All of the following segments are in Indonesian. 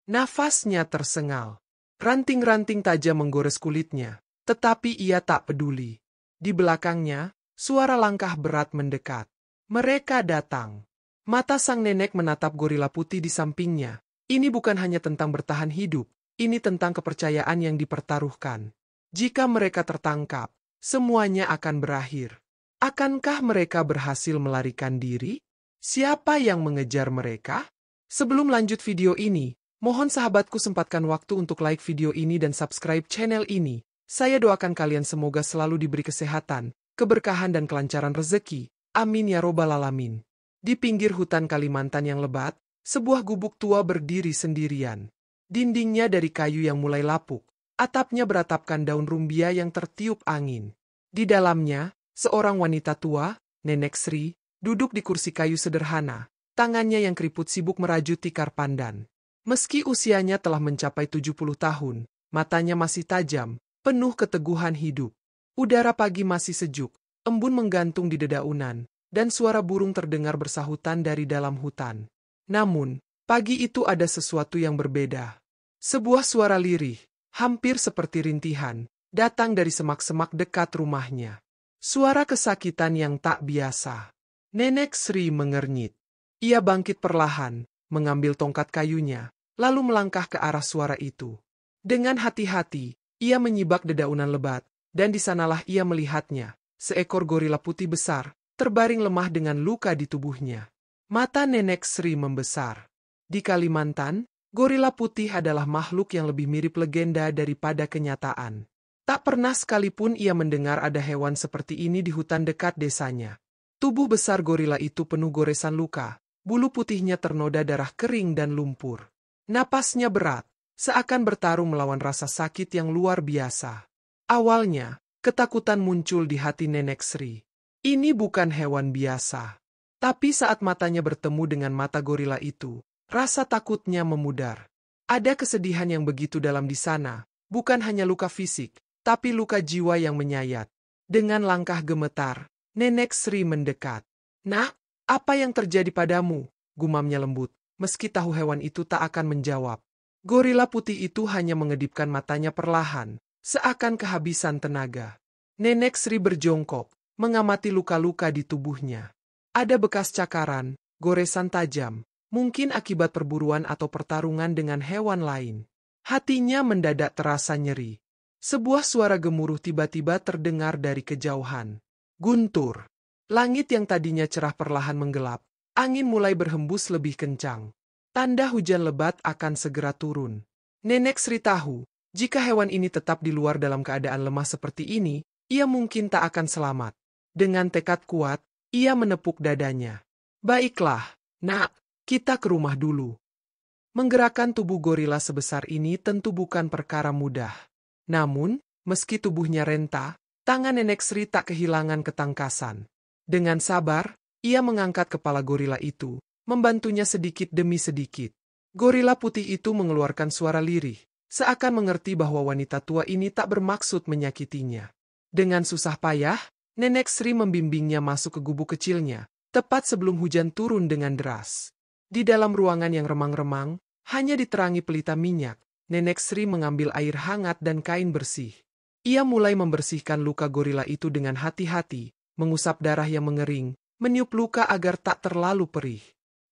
Nafasnya tersengal. Ranting-ranting tajam menggores kulitnya, tetapi ia tak peduli. Di belakangnya, suara langkah berat mendekat. Mereka datang. Mata sang nenek menatap gorila putih di sampingnya. Ini bukan hanya tentang bertahan hidup, ini tentang kepercayaan yang dipertaruhkan. Jika mereka tertangkap, semuanya akan berakhir. Akankah mereka berhasil melarikan diri? Siapa yang mengejar mereka? Sebelum lanjut video ini, mohon sahabatku sempatkan waktu untuk like video ini dan subscribe channel ini. Saya doakan kalian semoga selalu diberi kesehatan, keberkahan dan kelancaran rezeki. Amin ya robbal alamin. Di pinggir hutan Kalimantan yang lebat, sebuah gubuk tua berdiri sendirian. Dindingnya dari kayu yang mulai lapuk, atapnya beratapkan daun rumbia yang tertiup angin. Di dalamnya, seorang wanita tua, Nenek Sri, duduk di kursi kayu sederhana, tangannya yang keriput sibuk merajut tikar pandan. Meski usianya telah mencapai 70 tahun, matanya masih tajam, penuh keteguhan hidup. Udara pagi masih sejuk, embun menggantung di dedaunan, dan suara burung terdengar bersahutan dari dalam hutan. Namun, pagi itu ada sesuatu yang berbeda. Sebuah suara lirih, hampir seperti rintihan, datang dari semak-semak dekat rumahnya. Suara kesakitan yang tak biasa. Nenek Sri mengernyit. Ia bangkit perlahan, mengambil tongkat kayunya, lalu melangkah ke arah suara itu. Dengan hati-hati, ia menyibak dedaunan lebat, dan di sanalah ia melihatnya, seekor gorila putih besar, terbaring lemah dengan luka di tubuhnya. Mata Nenek Sri membesar. Di Kalimantan, gorila putih adalah makhluk yang lebih mirip legenda daripada kenyataan. Tak pernah sekalipun ia mendengar ada hewan seperti ini di hutan dekat desanya. Tubuh besar gorila itu penuh goresan luka, bulu putihnya ternoda darah kering dan lumpur. Napasnya berat, seakan bertarung melawan rasa sakit yang luar biasa. Awalnya, ketakutan muncul di hati Nenek Sri. Ini bukan hewan biasa. Tapi saat matanya bertemu dengan mata gorila itu, rasa takutnya memudar. Ada kesedihan yang begitu dalam di sana, bukan hanya luka fisik, tapi luka jiwa yang menyayat. Dengan langkah gemetar, Nenek Sri mendekat. "Nak, apa yang terjadi padamu?" gumamnya lembut, meski tahu hewan itu tak akan menjawab. Gorila putih itu hanya mengedipkan matanya perlahan, seakan kehabisan tenaga. Nenek Sri berjongkok, mengamati luka-luka di tubuhnya. Ada bekas cakaran, goresan tajam, mungkin akibat perburuan atau pertarungan dengan hewan lain. Hatinya mendadak terasa nyeri. Sebuah suara gemuruh tiba-tiba terdengar dari kejauhan. Guntur. Langit yang tadinya cerah perlahan menggelap. Angin mulai berhembus lebih kencang. Tanda hujan lebat akan segera turun. Nenek Sri tahu, jika hewan ini tetap di luar dalam keadaan lemah seperti ini, ia mungkin tak akan selamat. Dengan tekad kuat, ia menepuk dadanya. "Baiklah, nak, kita ke rumah dulu." Menggerakkan tubuh gorila sebesar ini tentu bukan perkara mudah. Namun, meski tubuhnya renta, tangan Nenek Sri tak kehilangan ketangkasan. Dengan sabar, ia mengangkat kepala gorila itu, membantunya sedikit demi sedikit. Gorila putih itu mengeluarkan suara lirih, seakan mengerti bahwa wanita tua ini tak bermaksud menyakitinya. Dengan susah payah, Nenek Sri membimbingnya masuk ke gubuk kecilnya, tepat sebelum hujan turun dengan deras. Di dalam ruangan yang remang-remang, hanya diterangi pelita minyak, Nenek Sri mengambil air hangat dan kain bersih. Ia mulai membersihkan luka gorila itu dengan hati-hati, mengusap darah yang mengering, meniup luka agar tak terlalu perih.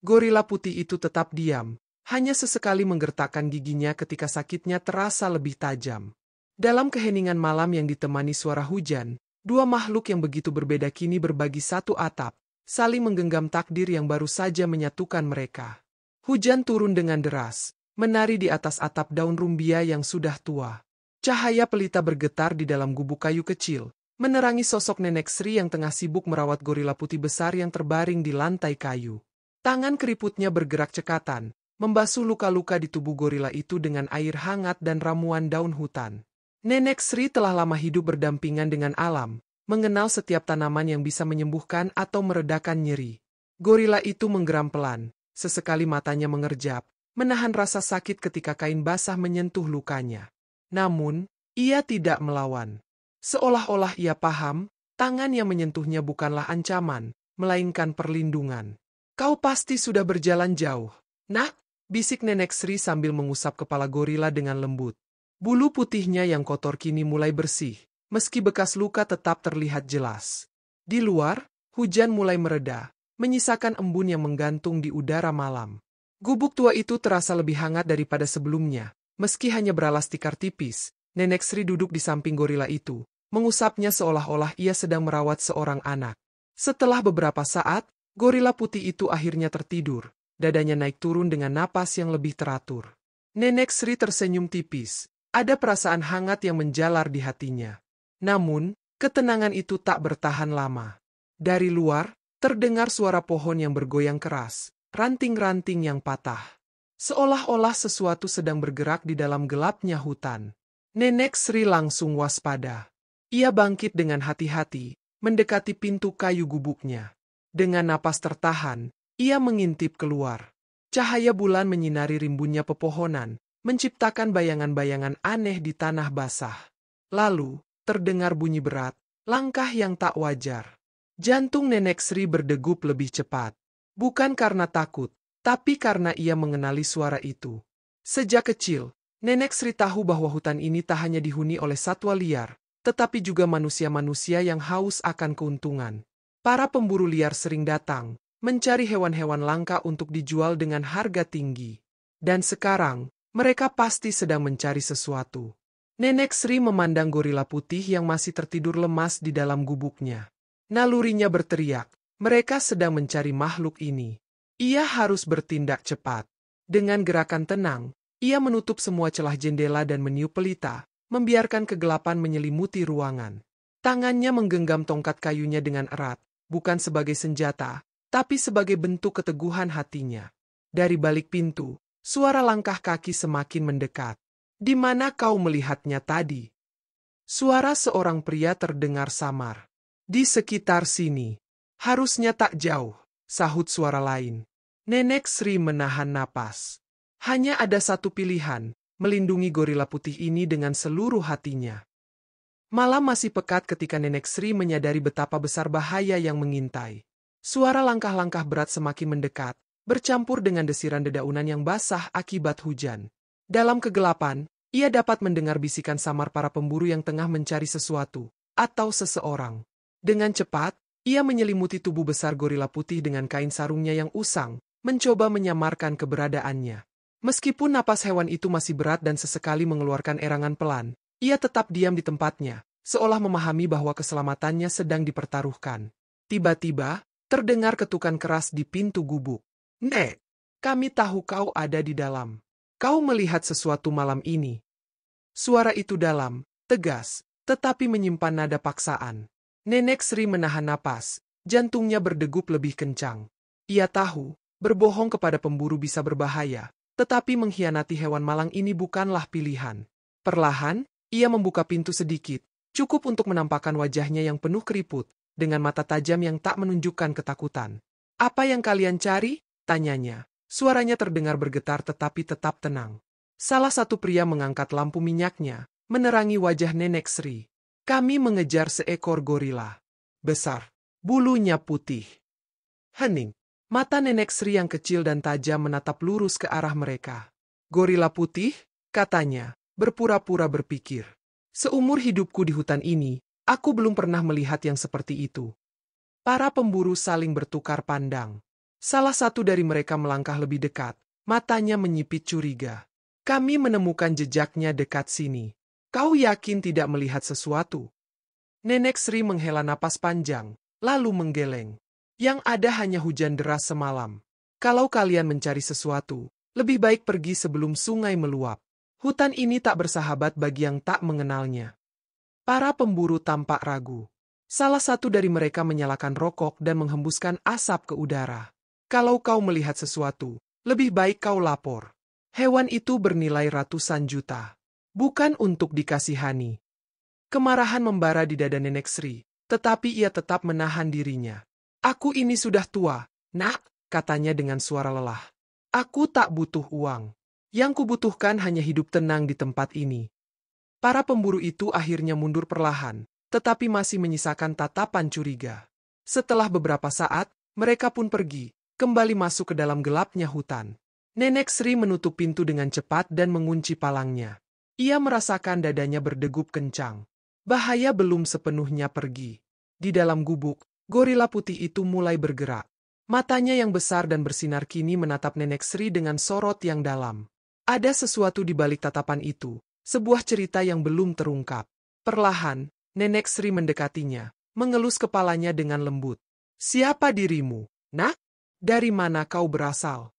Gorila putih itu tetap diam, hanya sesekali menggertakkan giginya ketika sakitnya terasa lebih tajam. Dalam keheningan malam yang ditemani suara hujan, dua makhluk yang begitu berbeda kini berbagi satu atap, saling menggenggam takdir yang baru saja menyatukan mereka. Hujan turun dengan deras, menari di atas atap daun rumbia yang sudah tua. Cahaya pelita bergetar di dalam gubuk kayu kecil, menerangi sosok Nenek Sri yang tengah sibuk merawat gorila putih besar yang terbaring di lantai kayu. Tangan keriputnya bergerak cekatan, membasuh luka-luka di tubuh gorila itu dengan air hangat dan ramuan daun hutan. Nenek Sri telah lama hidup berdampingan dengan alam, mengenal setiap tanaman yang bisa menyembuhkan atau meredakan nyeri. Gorila itu menggeram pelan, sesekali matanya mengerjap, menahan rasa sakit ketika kain basah menyentuh lukanya. Namun, ia tidak melawan. Seolah-olah ia paham, tangan yang menyentuhnya bukanlah ancaman, melainkan perlindungan. "Kau pasti sudah berjalan jauh, nak?" bisik Nenek Sri sambil mengusap kepala gorila dengan lembut. Bulu putihnya yang kotor kini mulai bersih, meski bekas luka tetap terlihat jelas. Di luar, hujan mulai mereda, menyisakan embun yang menggantung di udara malam. Gubuk tua itu terasa lebih hangat daripada sebelumnya, meski hanya beralas tikar tipis. Nenek Sri duduk di samping gorila itu, mengusapnya seolah-olah ia sedang merawat seorang anak. Setelah beberapa saat, gorila putih itu akhirnya tertidur, dadanya naik turun dengan napas yang lebih teratur. Nenek Sri tersenyum tipis. Ada perasaan hangat yang menjalar di hatinya. Namun, ketenangan itu tak bertahan lama. Dari luar, terdengar suara pohon yang bergoyang keras, ranting-ranting yang patah. Seolah-olah sesuatu sedang bergerak di dalam gelapnya hutan. Nenek Sri langsung waspada. Ia bangkit dengan hati-hati, mendekati pintu kayu gubuknya. Dengan napas tertahan, ia mengintip keluar. Cahaya bulan menyinari rimbunnya pepohonan, menciptakan bayangan-bayangan aneh di tanah basah. Lalu, terdengar bunyi berat, langkah yang tak wajar. Jantung Nenek Sri berdegup lebih cepat. Bukan karena takut, tapi karena ia mengenali suara itu. Sejak kecil, Nenek Sri tahu bahwa hutan ini tak hanya dihuni oleh satwa liar, tetapi juga manusia-manusia yang haus akan keuntungan. Para pemburu liar sering datang, mencari hewan-hewan langka untuk dijual dengan harga tinggi. Dan sekarang, mereka pasti sedang mencari sesuatu. Nenek Sri memandang gorila putih yang masih tertidur lemas di dalam gubuknya. Nalurinya berteriak, mereka sedang mencari makhluk ini. Ia harus bertindak cepat. Dengan gerakan tenang, ia menutup semua celah jendela dan meniup pelita, membiarkan kegelapan menyelimuti ruangan. Tangannya menggenggam tongkat kayunya dengan erat, bukan sebagai senjata, tapi sebagai bentuk keteguhan hatinya. Dari balik pintu, suara langkah kaki semakin mendekat. Di mana kau melihatnya tadi? Suara seorang pria terdengar samar. Di sekitar sini. Harusnya tak jauh, sahut suara lain. Nenek Sri menahan napas. Hanya ada satu pilihan, melindungi gorila putih ini dengan seluruh hatinya. Malam masih pekat ketika Nenek Sri menyadari betapa besar bahaya yang mengintai. Suara langkah-langkah berat semakin mendekat, bercampur dengan desiran dedaunan yang basah akibat hujan. Dalam kegelapan, ia dapat mendengar bisikan samar para pemburu yang tengah mencari sesuatu, atau seseorang. Dengan cepat, ia menyelimuti tubuh besar gorila putih dengan kain sarungnya yang usang, mencoba menyamarkan keberadaannya. Meskipun napas hewan itu masih berat dan sesekali mengeluarkan erangan pelan, ia tetap diam di tempatnya, seolah memahami bahwa keselamatannya sedang dipertaruhkan. Tiba-tiba, terdengar ketukan keras di pintu gubuk. "Nek, kami tahu kau ada di dalam. Kau melihat sesuatu malam ini." Suara itu dalam, tegas, tetapi menyimpan nada paksaan. Nenek Sri menahan napas, jantungnya berdegup lebih kencang. Ia tahu, berbohong kepada pemburu bisa berbahaya, tetapi mengkhianati hewan malang ini bukanlah pilihan. Perlahan, ia membuka pintu sedikit, cukup untuk menampakkan wajahnya yang penuh keriput, dengan mata tajam yang tak menunjukkan ketakutan. "Apa yang kalian cari?" tanyanya. Suaranya terdengar bergetar tetapi tetap tenang. Salah satu pria mengangkat lampu minyaknya, menerangi wajah Nenek Sri. "Kami mengejar seekor gorila. Besar. Bulunya putih." Hening. Mata Nenek Sri yang kecil dan tajam menatap lurus ke arah mereka. "Gorila putih?" katanya, berpura-pura berpikir. "Seumur hidupku di hutan ini, aku belum pernah melihat yang seperti itu." Para pemburu saling bertukar pandang. Salah satu dari mereka melangkah lebih dekat, matanya menyipit curiga. "Kami menemukan jejaknya dekat sini. Kau yakin tidak melihat sesuatu?" Nenek Sri menghela napas panjang, lalu menggeleng. "Yang ada hanya hujan deras semalam. Kalau kalian mencari sesuatu, lebih baik pergi sebelum sungai meluap. Hutan ini tak bersahabat bagi yang tak mengenalnya." Para pemburu tampak ragu. Salah satu dari mereka menyalakan rokok dan menghembuskan asap ke udara. "Kalau kau melihat sesuatu, lebih baik kau lapor. Hewan itu bernilai ratusan juta. Bukan untuk dikasihani." Kemarahan membara di dada Nenek Sri, tetapi ia tetap menahan dirinya. "Aku ini sudah tua, Nak," katanya dengan suara lelah. "Aku tak butuh uang. Yang kubutuhkan hanya hidup tenang di tempat ini." Para pemburu itu akhirnya mundur perlahan, tetapi masih menyisakan tatapan curiga. Setelah beberapa saat, mereka pun pergi, kembali masuk ke dalam gelapnya hutan. Nenek Sri menutup pintu dengan cepat dan mengunci palangnya. Ia merasakan dadanya berdegup kencang. Bahaya belum sepenuhnya pergi. Di dalam gubuk, gorila putih itu mulai bergerak. Matanya yang besar dan bersinar kini menatap Nenek Sri dengan sorot yang dalam. Ada sesuatu di balik tatapan itu, sebuah cerita yang belum terungkap. Perlahan, Nenek Sri mendekatinya, mengelus kepalanya dengan lembut. "Siapa dirimu, Nak? Dari mana kau berasal?"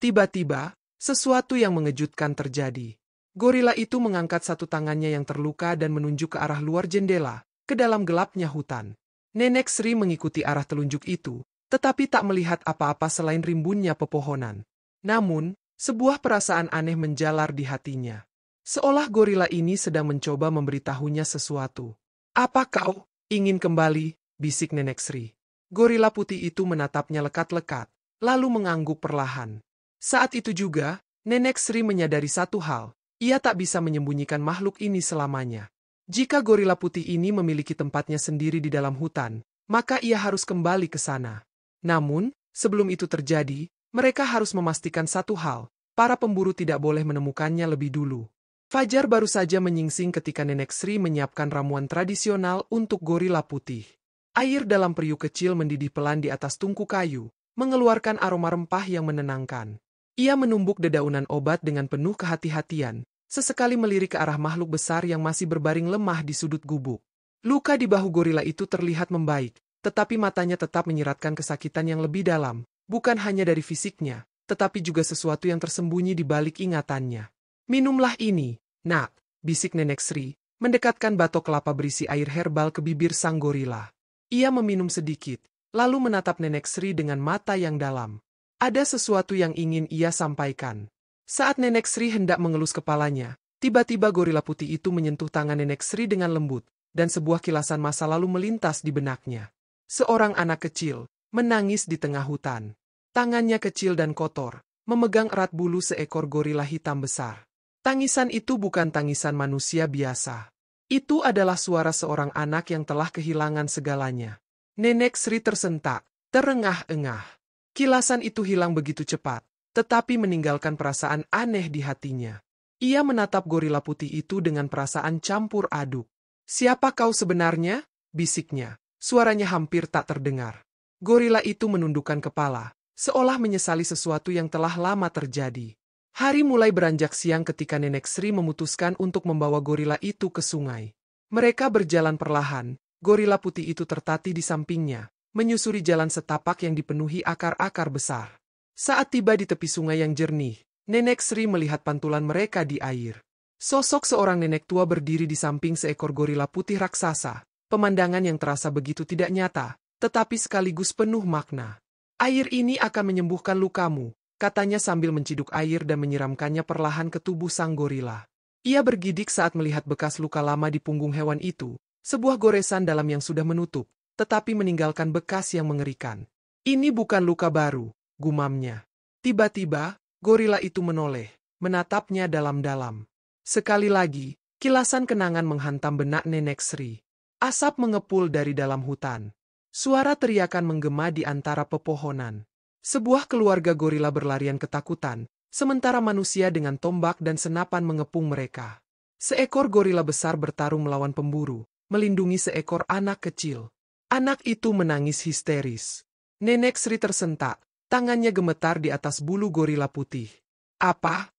Tiba-tiba, sesuatu yang mengejutkan terjadi. Gorila itu mengangkat satu tangannya yang terluka dan menunjuk ke arah luar jendela, ke dalam gelapnya hutan. Nenek Sri mengikuti arah telunjuk itu, tetapi tak melihat apa-apa selain rimbunnya pepohonan. Namun, sebuah perasaan aneh menjalar di hatinya. Seolah gorila ini sedang mencoba memberitahunya sesuatu. "Apa kau ingin kembali?" bisik Nenek Sri. Gorila putih itu menatapnya lekat-lekat, lalu mengangguk perlahan. Saat itu juga, Nenek Sri menyadari satu hal, ia tak bisa menyembunyikan makhluk ini selamanya. Jika gorila putih ini memiliki tempatnya sendiri di dalam hutan, maka ia harus kembali ke sana. Namun, sebelum itu terjadi, mereka harus memastikan satu hal, para pemburu tidak boleh menemukannya lebih dulu. Fajar baru saja menyingsing ketika Nenek Sri menyiapkan ramuan tradisional untuk gorila putih. Air dalam periuk kecil mendidih pelan di atas tungku kayu, mengeluarkan aroma rempah yang menenangkan. Ia menumbuk dedaunan obat dengan penuh kehati-hatian, sesekali melirik ke arah makhluk besar yang masih berbaring lemah di sudut gubuk. Luka di bahu gorila itu terlihat membaik, tetapi matanya tetap menyiratkan kesakitan yang lebih dalam, bukan hanya dari fisiknya, tetapi juga sesuatu yang tersembunyi di balik ingatannya. "Minumlah ini, Nak," bisik Nenek Sri, mendekatkan batok kelapa berisi air herbal ke bibir sang gorila. Ia meminum sedikit, lalu menatap Nenek Sri dengan mata yang dalam. Ada sesuatu yang ingin ia sampaikan. Saat Nenek Sri hendak mengelus kepalanya, tiba-tiba gorila putih itu menyentuh tangan Nenek Sri dengan lembut, dan sebuah kilasan masa lalu melintas di benaknya. Seorang anak kecil, menangis di tengah hutan. Tangannya kecil dan kotor, memegang erat bulu seekor gorila hitam besar. Tangisan itu bukan tangisan manusia biasa. Itu adalah suara seorang anak yang telah kehilangan segalanya. Nenek Sri tersentak, terengah-engah. Kilasan itu hilang begitu cepat, tetapi meninggalkan perasaan aneh di hatinya. Ia menatap gorila putih itu dengan perasaan campur aduk. "Siapa kau sebenarnya?" bisiknya. Suaranya hampir tak terdengar. Gorila itu menundukkan kepala, seolah menyesali sesuatu yang telah lama terjadi. Hari mulai beranjak siang ketika Nenek Sri memutuskan untuk membawa gorila itu ke sungai. Mereka berjalan perlahan, gorila putih itu tertatih di sampingnya, menyusuri jalan setapak yang dipenuhi akar-akar besar. Saat tiba di tepi sungai yang jernih, Nenek Sri melihat pantulan mereka di air. Sosok seorang nenek tua berdiri di samping seekor gorila putih raksasa, pemandangan yang terasa begitu tidak nyata, tetapi sekaligus penuh makna. "Air ini akan menyembuhkan lukamu," katanya sambil menciduk air dan menyiramkannya perlahan ke tubuh sang gorila. Ia bergidik saat melihat bekas luka lama di punggung hewan itu, sebuah goresan dalam yang sudah menutup, tetapi meninggalkan bekas yang mengerikan. "Ini bukan luka baru," gumamnya. Tiba-tiba, gorila itu menoleh, menatapnya dalam-dalam. Sekali lagi, kilasan kenangan menghantam benak Nenek Sri. Asap mengepul dari dalam hutan. Suara teriakan menggema di antara pepohonan. Sebuah keluarga gorila berlarian ketakutan, sementara manusia dengan tombak dan senapan mengepung mereka. Seekor gorila besar bertarung melawan pemburu, melindungi seekor anak kecil. Anak itu menangis histeris. Nenek Sri tersentak, tangannya gemetar di atas bulu gorila putih. Apa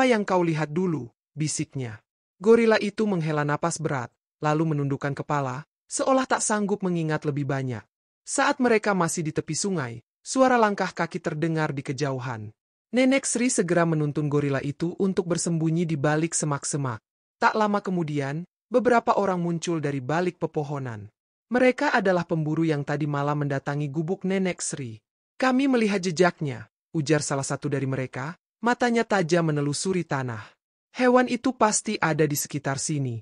yang kau lihat dulu?" bisiknya. Gorila itu menghela napas berat, lalu menundukkan kepala, seolah tak sanggup mengingat lebih banyak. Saat mereka masih di tepi sungai, suara langkah kaki terdengar di kejauhan. Nenek Sri segera menuntun gorila itu untuk bersembunyi di balik semak-semak. Tak lama kemudian, beberapa orang muncul dari balik pepohonan. Mereka adalah pemburu yang tadi malam mendatangi gubuk Nenek Sri. "Kami melihat jejaknya," ujar salah satu dari mereka, matanya tajam menelusuri tanah. "Hewan itu pasti ada di sekitar sini."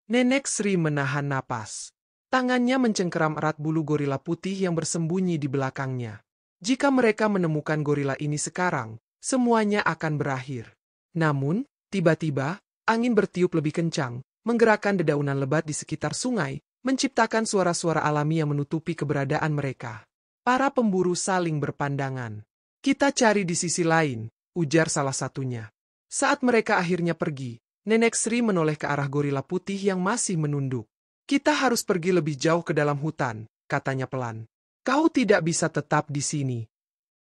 Nenek Sri menahan napas. Tangannya mencengkeram erat bulu gorila putih yang bersembunyi di belakangnya. Jika mereka menemukan gorila ini sekarang, semuanya akan berakhir. Namun, tiba-tiba, angin bertiup lebih kencang, menggerakkan dedaunan lebat di sekitar sungai, menciptakan suara-suara alami yang menutupi keberadaan mereka. Para pemburu saling berpandangan. "Kita cari di sisi lain," ujar salah satunya. Saat mereka akhirnya pergi, Nenek Sri menoleh ke arah gorila putih yang masih menunduk. Kita harus pergi lebih jauh ke dalam hutan, katanya pelan. Kau tidak bisa tetap di sini.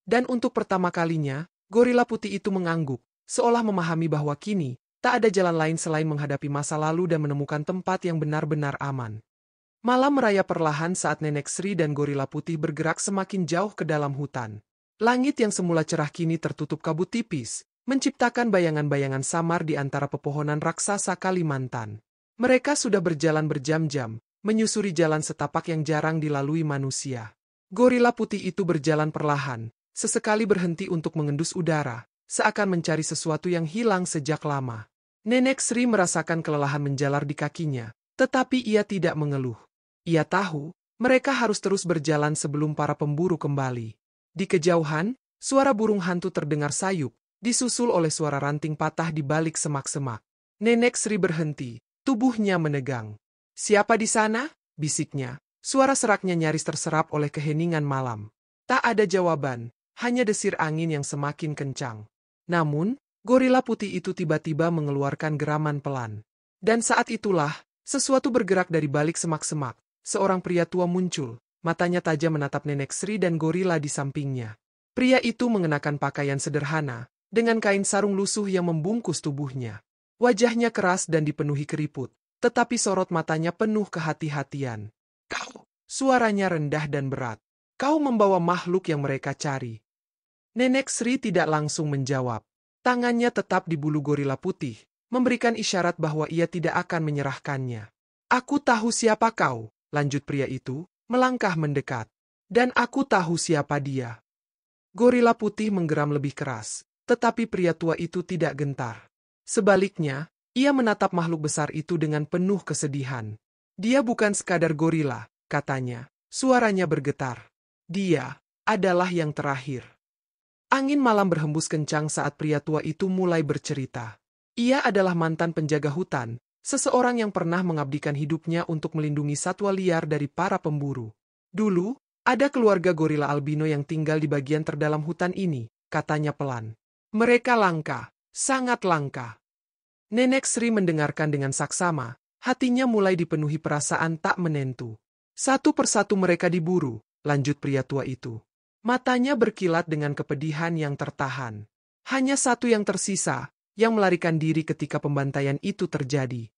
Dan untuk pertama kalinya, gorila putih itu mengangguk, seolah memahami bahwa kini, tak ada jalan lain selain menghadapi masa lalu dan menemukan tempat yang benar-benar aman. Malam meraya perlahan saat Nenek Sri dan gorila putih bergerak semakin jauh ke dalam hutan. Langit yang semula cerah kini tertutup kabut tipis, menciptakan bayangan-bayangan samar di antara pepohonan raksasa Kalimantan. Mereka sudah berjalan berjam-jam, menyusuri jalan setapak yang jarang dilalui manusia. Gorila putih itu berjalan perlahan, sesekali berhenti untuk mengendus udara, seakan mencari sesuatu yang hilang sejak lama. Nenek Sri merasakan kelelahan menjalar di kakinya, tetapi ia tidak mengeluh. Ia tahu, mereka harus terus berjalan sebelum para pemburu kembali. Di kejauhan, suara burung hantu terdengar sayup, disusul oleh suara ranting patah di balik semak-semak. Nenek Sri berhenti, tubuhnya menegang. Siapa di sana? Bisiknya. Suara seraknya nyaris terserap oleh keheningan malam. Tak ada jawaban, hanya desir angin yang semakin kencang. Namun, gorila putih itu tiba-tiba mengeluarkan geraman pelan. Dan saat itulah, sesuatu bergerak dari balik semak-semak. Seorang pria tua muncul, matanya tajam menatap Nenek Sri dan gorila di sampingnya. Pria itu mengenakan pakaian sederhana, dengan kain sarung lusuh yang membungkus tubuhnya. Wajahnya keras dan dipenuhi keriput, tetapi sorot matanya penuh kehati-hatian. Kau, suaranya rendah dan berat. Kau membawa makhluk yang mereka cari. Nenek Sri tidak langsung menjawab. Tangannya tetap di bulu gorila putih, memberikan isyarat bahwa ia tidak akan menyerahkannya. Aku tahu siapa kau, lanjut pria itu, melangkah mendekat. Dan aku tahu siapa dia. Gorila putih menggeram lebih keras, tetapi pria tua itu tidak gentar. Sebaliknya, ia menatap makhluk besar itu dengan penuh kesedihan. Dia bukan sekadar gorila, katanya. Suaranya bergetar. Dia adalah yang terakhir. Angin malam berhembus kencang saat pria tua itu mulai bercerita. Ia adalah mantan penjaga hutan, seseorang yang pernah mengabdikan hidupnya untuk melindungi satwa liar dari para pemburu. Dulu, ada keluarga gorila albino yang tinggal di bagian terdalam hutan ini, katanya pelan. Mereka langka, sangat langka. Nenek Sri mendengarkan dengan saksama, hatinya mulai dipenuhi perasaan tak menentu. Satu persatu mereka diburu, lanjut pria tua itu. Matanya berkilat dengan kepedihan yang tertahan. Hanya satu yang tersisa, yang melarikan diri ketika pembantaian itu terjadi.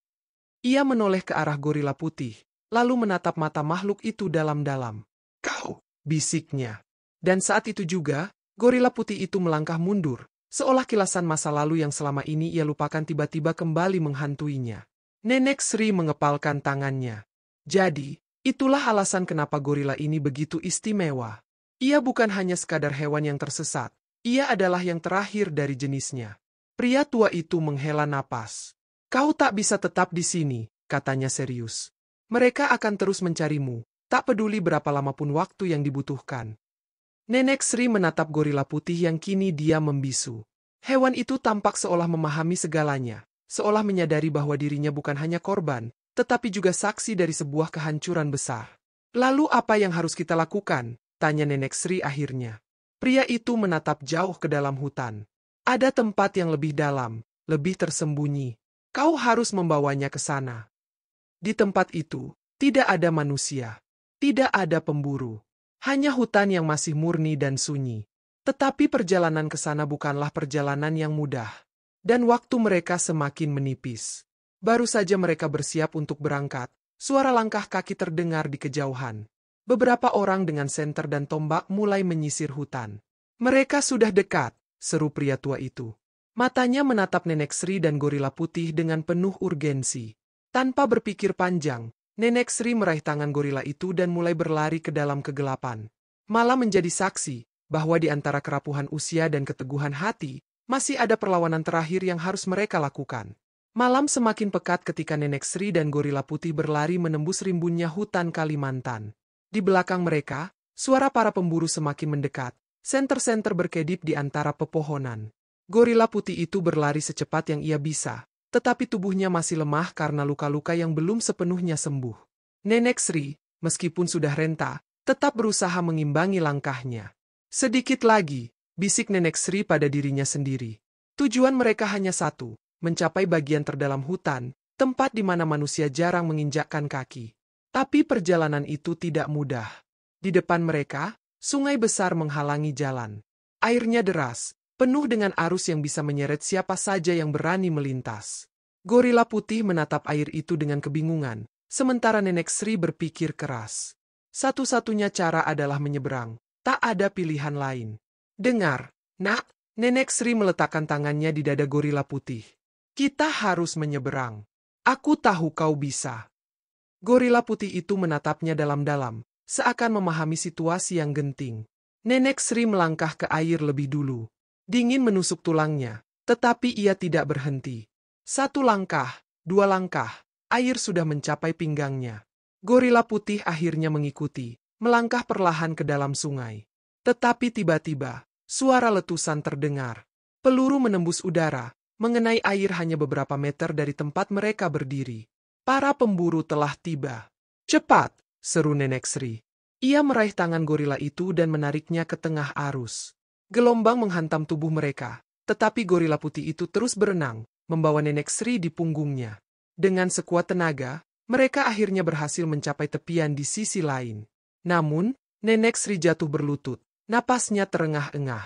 Ia menoleh ke arah gorila putih, lalu menatap mata makhluk itu dalam-dalam. Kau, bisiknya. Dan saat itu juga, gorila putih itu melangkah mundur, seolah kilasan masa lalu yang selama ini ia lupakan tiba-tiba kembali menghantuinya. Nenek Sri mengepalkan tangannya. Jadi, itulah alasan kenapa gorila ini begitu istimewa. Ia bukan hanya sekadar hewan yang tersesat, ia adalah yang terakhir dari jenisnya. Pria tua itu menghela napas. Kau tak bisa tetap di sini, katanya serius. Mereka akan terus mencarimu, tak peduli berapa lama pun waktu yang dibutuhkan. Nenek Sri menatap gorila putih yang kini dia membisu. Hewan itu tampak seolah memahami segalanya, seolah menyadari bahwa dirinya bukan hanya korban, tetapi juga saksi dari sebuah kehancuran besar. Lalu apa yang harus kita lakukan? Tanya Nenek Sri akhirnya. Pria itu menatap jauh ke dalam hutan. Ada tempat yang lebih dalam, lebih tersembunyi. Kau harus membawanya ke sana. Di tempat itu, tidak ada manusia. Tidak ada pemburu. Hanya hutan yang masih murni dan sunyi. Tetapi perjalanan ke sana bukanlah perjalanan yang mudah. Dan waktu mereka semakin menipis. Baru saja mereka bersiap untuk berangkat, suara langkah kaki terdengar di kejauhan. Beberapa orang dengan senter dan tombak mulai menyisir hutan. Mereka sudah dekat, seru pria tua itu. Matanya menatap Nenek Sri dan gorila putih dengan penuh urgensi. Tanpa berpikir panjang, Nenek Sri meraih tangan gorila itu dan mulai berlari ke dalam kegelapan. Malah menjadi saksi, bahwa di antara kerapuhan usia dan keteguhan hati, masih ada perlawanan terakhir yang harus mereka lakukan. Malam semakin pekat ketika Nenek Sri dan gorila putih berlari menembus rimbunnya hutan Kalimantan. Di belakang mereka, suara para pemburu semakin mendekat, senter-senter berkedip di antara pepohonan. Gorila putih itu berlari secepat yang ia bisa, tetapi tubuhnya masih lemah karena luka-luka yang belum sepenuhnya sembuh. Nenek Sri, meskipun sudah renta, tetap berusaha mengimbangi langkahnya. Sedikit lagi, bisik Nenek Sri pada dirinya sendiri. Tujuan mereka hanya satu, mencapai bagian terdalam hutan, tempat di mana manusia jarang menginjakkan kaki. Tapi perjalanan itu tidak mudah. Di depan mereka, sungai besar menghalangi jalan. Airnya deras, penuh dengan arus yang bisa menyeret siapa saja yang berani melintas. Gorila putih menatap air itu dengan kebingungan, sementara Nenek Sri berpikir keras. Satu-satunya cara adalah menyeberang, tak ada pilihan lain. Dengar, nak, Nenek Sri meletakkan tangannya di dada gorila putih. Kita harus menyeberang. Aku tahu kau bisa. Gorila putih itu menatapnya dalam-dalam, seakan memahami situasi yang genting. Nenek Sri melangkah ke air lebih dulu. Dingin menusuk tulangnya, tetapi ia tidak berhenti. Satu langkah, dua langkah, air sudah mencapai pinggangnya. Gorila putih akhirnya mengikuti, melangkah perlahan ke dalam sungai. Tetapi tiba-tiba, suara letusan terdengar. Peluru menembus udara, mengenai air hanya beberapa meter dari tempat mereka berdiri. Para pemburu telah tiba. Cepat, seru Nenek Sri. Ia meraih tangan gorila itu dan menariknya ke tengah arus. Gelombang menghantam tubuh mereka, tetapi gorila putih itu terus berenang, membawa Nenek Sri di punggungnya. Dengan sekuat tenaga, mereka akhirnya berhasil mencapai tepian di sisi lain. Namun, Nenek Sri jatuh berlutut, napasnya terengah-engah.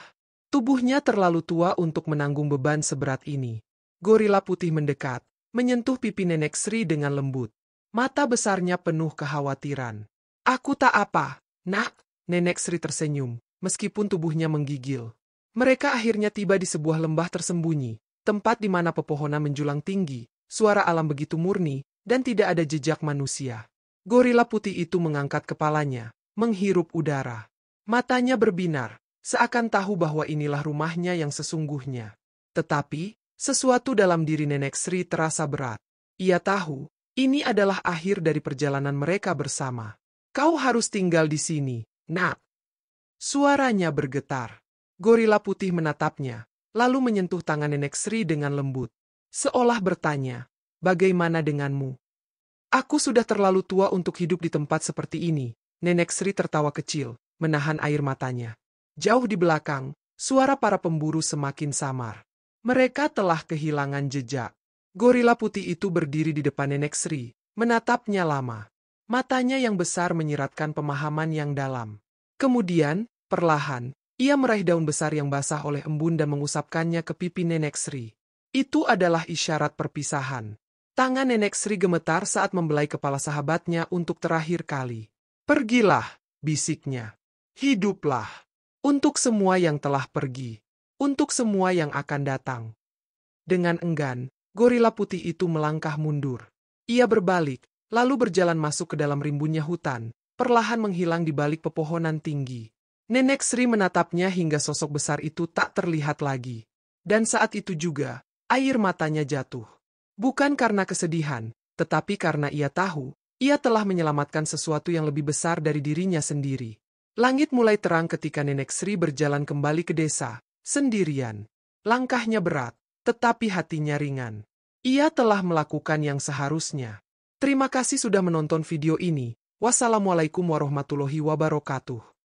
Tubuhnya terlalu tua untuk menanggung beban seberat ini. Gorila putih mendekat, menyentuh pipi Nenek Sri dengan lembut. Mata besarnya penuh kekhawatiran. Aku tak apa, nak, Nenek Sri tersenyum, meskipun tubuhnya menggigil. Mereka akhirnya tiba di sebuah lembah tersembunyi, tempat di mana pepohonan menjulang tinggi, suara alam begitu murni, dan tidak ada jejak manusia. Gorila putih itu mengangkat kepalanya, menghirup udara. Matanya berbinar, seakan tahu bahwa inilah rumahnya yang sesungguhnya. Tetapi, sesuatu dalam diri Nenek Sri terasa berat. Ia tahu, ini adalah akhir dari perjalanan mereka bersama. Kau harus tinggal di sini, nak. Suaranya bergetar. Gorila putih menatapnya, lalu menyentuh tangan Nenek Sri dengan lembut. Seolah bertanya, bagaimana denganmu? Aku sudah terlalu tua untuk hidup di tempat seperti ini. Nenek Sri tertawa kecil, menahan air matanya. Jauh di belakang, suara para pemburu semakin samar. Mereka telah kehilangan jejak. Gorila putih itu berdiri di depan Nenek Sri, menatapnya lama. Matanya yang besar menyiratkan pemahaman yang dalam. Kemudian, perlahan, ia meraih daun besar yang basah oleh embun dan mengusapkannya ke pipi Nenek Sri. Itu adalah isyarat perpisahan. Tangan Nenek Sri gemetar saat membelai kepala sahabatnya untuk terakhir kali. Pergilah, bisiknya. Hiduplah. Untuk semua yang telah pergi. Untuk semua yang akan datang. Dengan enggan, gorila putih itu melangkah mundur. Ia berbalik, lalu berjalan masuk ke dalam rimbunnya hutan, perlahan menghilang di balik pepohonan tinggi. Nenek Sri menatapnya hingga sosok besar itu tak terlihat lagi. Dan saat itu juga, air matanya jatuh. Bukan karena kesedihan, tetapi karena ia tahu, ia telah menyelamatkan sesuatu yang lebih besar dari dirinya sendiri. Langit mulai terang ketika Nenek Sri berjalan kembali ke desa, sendirian. Langkahnya berat, tetapi hatinya ringan. Ia telah melakukan yang seharusnya. Terima kasih sudah menonton video ini. Wassalamualaikum warahmatullahi wabarakatuh.